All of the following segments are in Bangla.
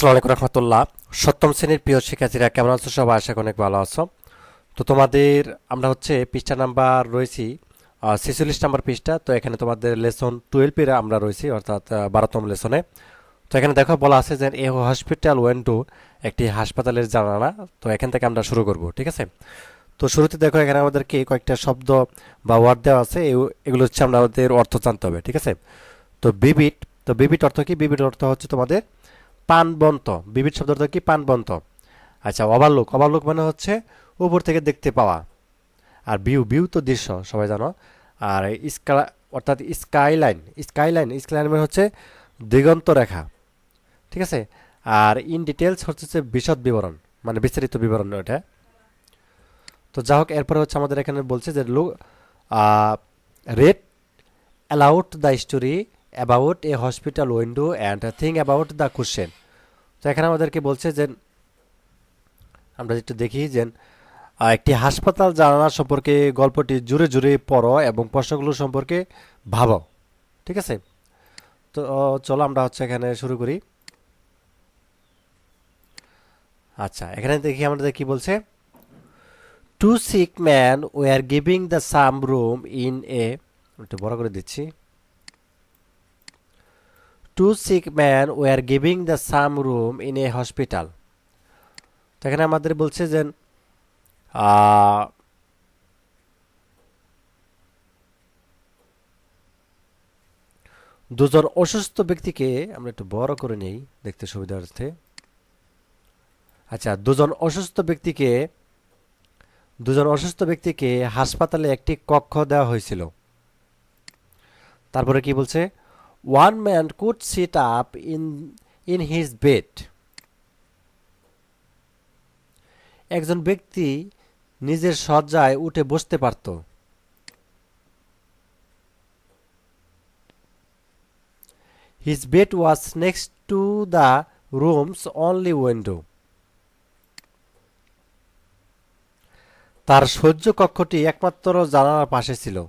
আসসালামু আলাইকুম রহমতুল্লাহ। সপ্তম শ্রেণীর প্রিয় শিক্ষার্থীরা কেমন আছো? সবাই আশা করি অনেক ভালো আছো। তো তোমাদের আমরা পৃষ্ঠা নাম্বার রয়েছি 46 নাম্বার পৃষ্ঠা। তো এখানে তোমাদের লেসন 12 এর আমরা রয়েছি, অর্থাৎ 12তম লেসনে। তো এখানে দেখো বলা আছে যে এ হসপিটাল ওয়েন্ডো, একটি হাসপাতালের জানালা। তো এখান থেকে আমরা শুরু করব, ঠিক আছে? তো শুরুতে দেখো এখানে আমাদেরকে কয়েকটা শব্দ বা ওয়ার্ড দেওয়া আছে, এগুলো হচ্ছে আমাদের অর্থ জানতে হবে, ঠিক আছে? তো বিবিট, তো বিবিট অর্থ কি? বিবিট অর্থ হচ্ছে তোমাদের পানবন্ত। বিবিধ শব্দ অর্থ কি? পানবন্ত। আচ্ছা, ওভারলুক, ওভারলুক মানে হচ্ছে উপর থেকে দেখতে পাওয়া। আর ভিউ, ভিউ তো দৃশ্য, সবাই জানো। আর স্কা অর্থাৎ স্কাইলাইন, স্কাইলাইন, স্কাইলাইন মানে হচ্ছে দিগন্ত রেখা, ঠিক আছে? আর ইন ডিটেলস হচ্ছে বিশদ বিবরণ, মানে বিস্তারিত বিবরণ ওটা। তো যা হোক, এরপরে হচ্ছে আমাদের এখানে বলছে যে red allowed the story about a hospital window and thing about the question. তো এখানে আমাদেরকে বলছে যে আমরা একটু দেখি যে একটি হাসপাতাল জানালা সম্পর্কে গল্পটি জুড়ে জুড়ে পড়ো এবং প্রশ্নগুলো সম্পর্কে ভাবো, ঠিক আছে? তো চলো আমরা এখানে শুরু করি। আচ্ছা, এখানে দেখি আমাদের কি বলছে। Two sick man war giving the some room in a, একটু বড় করে দিচ্ছি। টু sick man war giving the some room in এ হসপিটাল। তো এখানে আমাদের বলছে যে দুজন অসুস্থ ব্যক্তিকে, আমরা একটু বড় করে নেই দেখতে সুবিধার্থে। আচ্ছা, দুজন অসুস্থ ব্যক্তিকে হাসপাতালে একটি কক্ষ দেওয়া হয়েছিল। তারপরে কি বলছে? One man could sit up in his bed. একজন ব্যক্তি নিজের শয্যায় উঠে বসতে পারত। His bed was next to the rooms only window. তার শয্য কক্ষটি একমাত্র জানালার পাশে ছিল।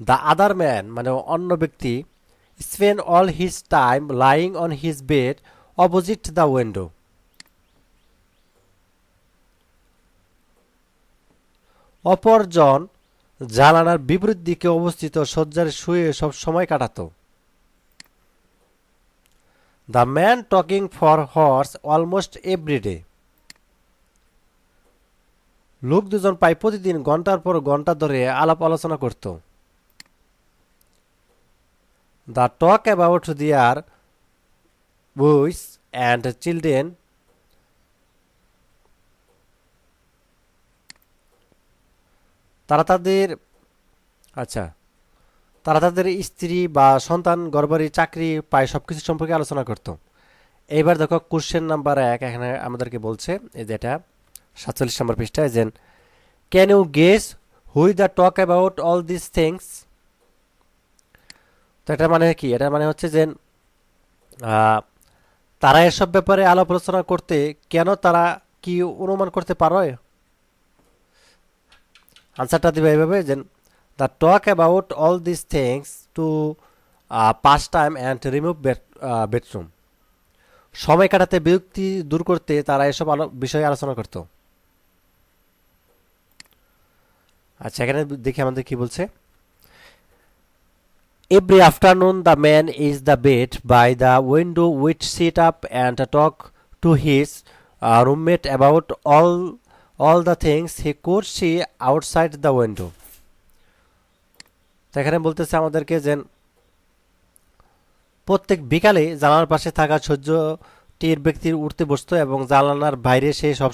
দ্য আদার ম্যান মানে অন্য ব্যক্তি spend all his time lying on his bed opposite the window. অপরজন জানালার বিপরীত দিকে অবস্থিত শয্যার শুয়ে সব সময় কাটাত। The man talking for hours almost every day. লোক দুজন প্রায় প্রতিদিন ঘন্টার পর ঘন্টা ধরে আলাপ আলোচনা করত। দ্য টক অ্যাবাউট দিয়ার বয়স অ্যান্ড চিলড্রেন। তারা তাদের আচ্ছা তারা তাদের স্ত্রী বা সন্তান, ঘরবাড়ি, চাকরি, প্রায় সবকিছু সম্পর্কে আলোচনা করত। এইবার দেখো কোশ্চেন নাম্বার 1 এখানে আমাদেরকে বলছে, এই যেটা 47 নম্বর পৃষ্ঠায়, যে can you guess who the talk about all this things. তো এটা মানে কি? এটা মানে হচ্ছে যে আহ, তারা এসব ব্যাপারে আলাপ আলোচনা করতে কেন, তারা কি অনুমান করতে পারো? আনসারটা দিবে এইভাবে যে the talk about all this things to pass time and remove bedroom. সময় কাটাতে, বিরক্তি দূর করতে তারা এসব বিষয়ে আলোচনা করত। আচ্ছা, এখানে দেখি আমাদের কি বলছে। Every afternoon the man is the bed by the window with sit up and talk to his roommate about all the things he could see outside the window. তো এখানে বলতেছে আমাদেরকে যে প্রত্যেক বিকালে জানালার পাশে থাকা সহ্যটির ব্যক্তির উঠতে বসতো এবং জানালার বাইরে সে সব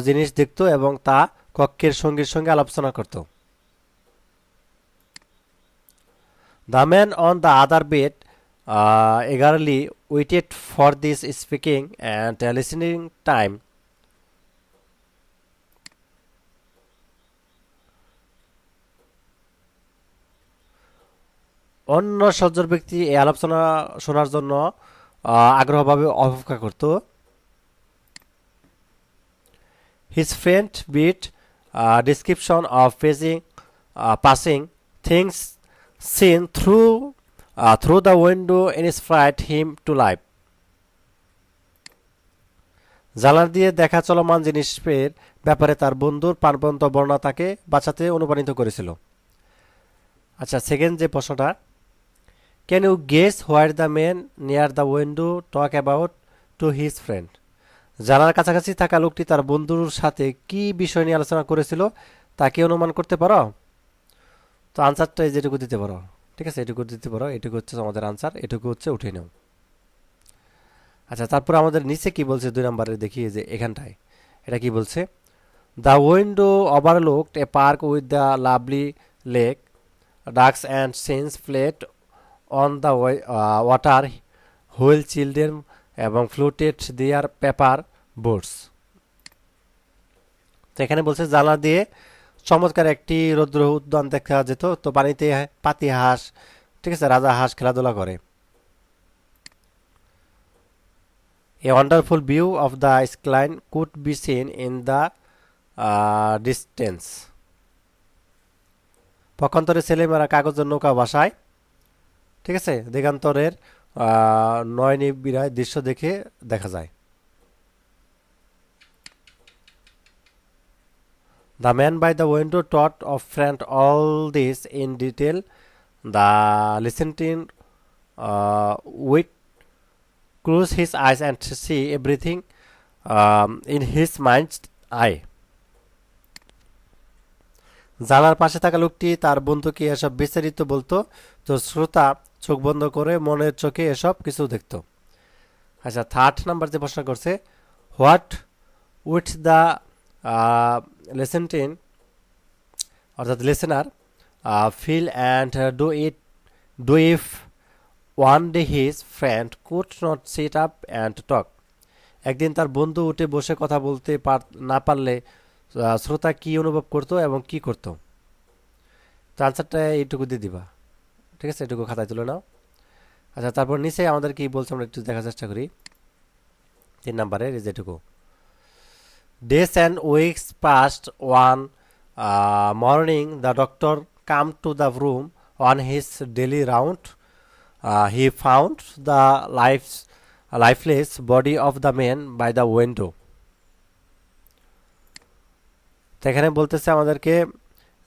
জিনিস দেখতো এবং তা কক্ষের সঙ্গীর সঙ্গে আলোচনা করত। The man on the other bed eagerly waited for this speaking and listening time. অন্য সজ্জর ব্যক্তি এই আলোচনা শোনার জন্য আগ্রহভাবে অপেক্ষা করত। His faint beat description of passing things seen through through the window inspired him to life. জানালা দিয়ে দেখা চলমান জিনিসের ব্যাপারে তার বন্ধুর প্রাণবন্ত বর্ণনা তাকে বাঁচাতে অনুপ্রাণিত করেছিল। আচ্ছা, সেকেন্ড যে প্রশ্নটা, can you guess where the man near the window talk about to his friend? জানালার কাছাকাছি থাকা লোকটি তার বন্ধুর সাথে কি বিষয় নিয়ে আলোচনা করেছিল তা কি অনুমান করতে পারো? তো আনসারটা যেটুকু দিতে পারো, ঠিক আছে, এটুকু দিতে পারো, এটুকু হচ্ছে আমাদের আনসার, এটুকু হচ্ছে উঠে নাও। আচ্ছা, তারপর আমাদের নিচে কি বলছে 2 নম্বরে দেখি, যে এখানটায় এটা কি বলছে, the window overlooked a park with the lovely lake, ducks and swans played on the water while children এবং ফ্লোটেড দেয়ার পেপার বোটস। তো এখানে বলছে জানলা দিয়ে চমৎকার একটি রৌদ্র উদ্যান দেখা যেত, তো পানিতে পাতি হাঁস, ঠিক আছে, রাজা হাঁস খেলাধুলা করে। A wonderful view of the skyline could be seen in the distance. পক্ষান্তরে ছেলেমেয়েরা কাগজের নৌকা ভাসায়, ঠিক আছে, দিগান্তরের নয়নিবিড়ায় দৃশ্য দেখা যায়। The man by the window thought of friend all this in detail. The listening with close his eyes and see everything in his mind's eye. জানালার পাশে থাকা লোকটি তার বন্ধুকে এসব বিস্তারিত বলতো, তো শ্রোতা চোখ বন্ধ করে মনের চোখে এসব কিছু দেখত। আচ্ছা, 3rd নাম্বার যে প্রশ্ন করছে, হোয়াট উইথ দ্য লিসেন্টিং অর্থাৎ listener feel and do if one day his friend could not sit up and talk? একদিন তার বন্ধু উঠে বসে কথা বলতে না পারলে শ্রোতা কি অনুভব করতো এবং কি করতো? তো আনসারটা এইটুকু দিয়ে দিবা, ঠিক আছে, এটুকু খাতায় তুলে নাও। আচ্ছা, তারপর নিচে আমাদের কি বলছে আমরা একটু দেখার চেষ্টা করি। 3 নম্বরের যেটুকু, days and weeks past one morning the doctor came to the room on his daily round. He found the lifeless body of the man by the window. তো এখানে বলতেছে আমাদেরকে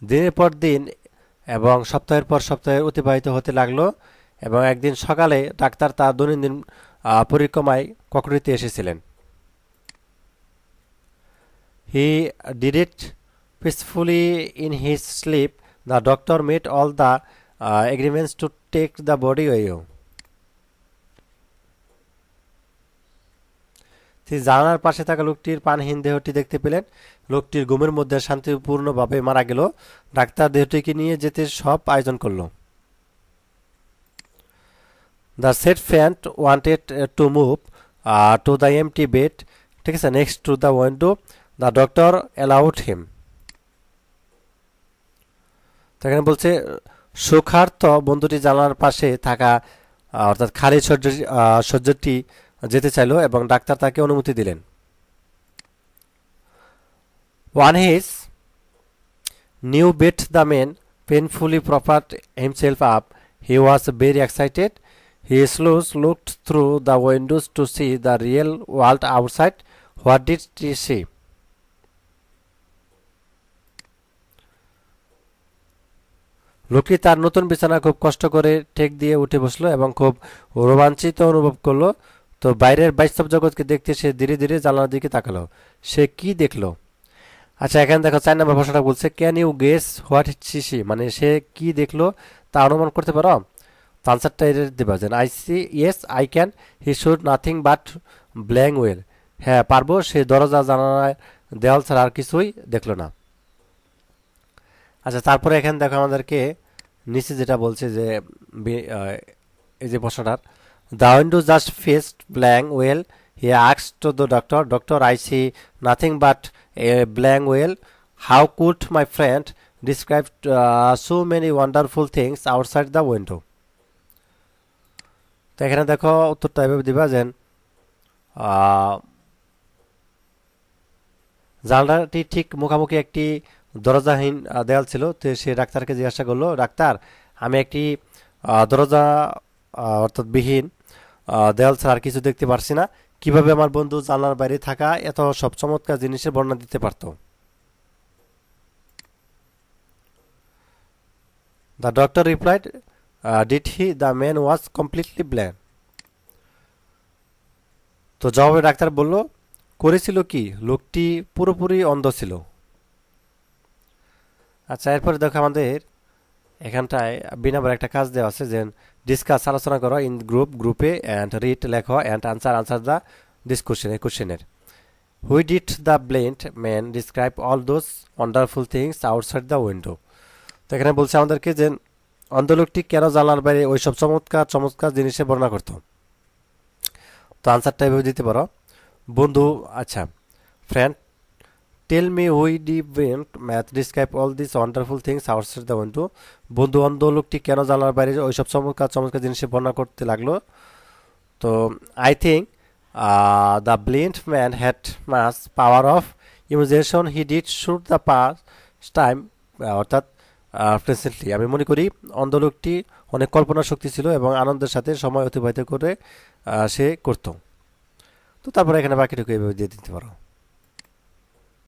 দিনের পর দিন এবং সপ্তাহের পর সপ্তাহে অতিবাহিত হতে লাগলো, এবং একদিন সকালে ডাক্তার তার দৈনন্দিন পরিক্রমায় কক্ষটিতে এসেছিলেন। He did it peacefully in his sleep. The doctor made all the agreements to take the body away. তিনি জানালার পাশে থাকা লোকটির প্রাণহীন দেহটি দেখতে পেলেন। লোকটির ঘুমের মধ্যে শান্তিপূর্ণভাবে মারা গেল। ডাক্তার দেহটিকে নিয়ে যেতে সব আয়োজন করল। The set friend wanted to move to the MT bed, ঠিক আছে, next to the window. The doctor allowed হিম। তো এখানে বলছে সুখার্থ বন্ধুটি জানালার পাশে থাকা অর্থাৎ খালি শয্যাটি যেতে চাইল এবং ডাক্তার তাকে অনুমতি দিলেন। One his new bet the men painfully propped himself up. He was very excited. He slowly looked through the windows to see the real world outside. What did he see? লোকটি তার নতুন বিছানা খুব কষ্ট করে ঠেক দিয়ে উঠে বসলো এবং খুব রোমাঞ্চিত অনুভব করলো। তো বাইরের বাস্তব জগৎকে দেখতে সে ধীরে ধীরে জানালার দিকে তাকালো। সে কি দেখলো? আচ্ছা, এখানে দেখো 4 নম্বর প্রশ্নটা বলছে, can you guess what see, মানে সে কি দেখলো তা অনুমান করতে পারো? তো আনসারটা এটা দেবা, যেন I see, yes I can, he should nothing but blank wall. হ্যাঁ পারবো, সে দরজা জানালায় দেওয়াল ছাড়া আর কিছুই দেখলো না। আচ্ছা, তারপরে এখানে দেখো আমাদেরকে নিচে যেটা বলছে যে এই যে প্রশ্নটার, the window just faced blank wall. He asked to the doctor, doctor I see nothing but a blank wall. How could my friend describe so many wonderful things outside the window? তো এখানে দেখো উত্তরটা এভাবে দিবা, যেন জানলাটি ঠিক মুখামুখি একটি দরজাহীন দেয়াল ছিল। তো সে ডাক্তারকে জিজ্ঞাসা করলো, ডাক্তার আমি একটি দরজা অর্থাৎ বিহীন দেয়াল ছাড়া আর কিছু দেখতে পারছি না। কিভাবে আমার বন্ধু জানলার বাইরে থাকা এত সব চমৎকার জিনিসের বর্ণনা দিতে পারতো? The doctor replied, did he, the man was completely blank. তো জবাবে ডাক্তার বলল, করেছিল কি, লোকটি পুরোপুরি অন্ধ ছিল। আচ্ছা, এরপরে দেখো আমাদের এখানটায় বিনাবার একটা কাজ দেওয়া আছে যে ডিসকাস, আলোচনা করো, ইন গ্রুপে অ্যান্ড রিড, লেখো, and answer the this question, এই কোশ্চেনের who did the blind man describe all those wonderful things outside the window. তো এখানে বলছে আমাদেরকে যে অন্ধ লোকটি কেন জানলার বাইরে ওইসব চমৎকার চমৎকার জিনিসের বর্ণনা করতো। তো আনসারটা এভাবে দিতে পারো, বন্ধু, আচ্ছা, friend, tell me who the blind man describe all this wonderful things outside the window. বন্ধু, অন্ধ লোকটি কেন জানলার বাইরে ওইসব চমৎকার চমৎকার জিনিসের বর্ণনা করতে লাগলো। তো I think the blind man had much power of imagination, he did shoot the pass time, অর্থাৎ প্রেসেন্টলি। আমি মনে করি অন্ধ লোকটি অনেক কল্পনা শক্তি ছিল এবং আনন্দের সাথে সময় অতিবাহিত করে সে করত। তো তারপরে এখানে বাকিটুকু এইভাবে দিয়ে দিতে পারো।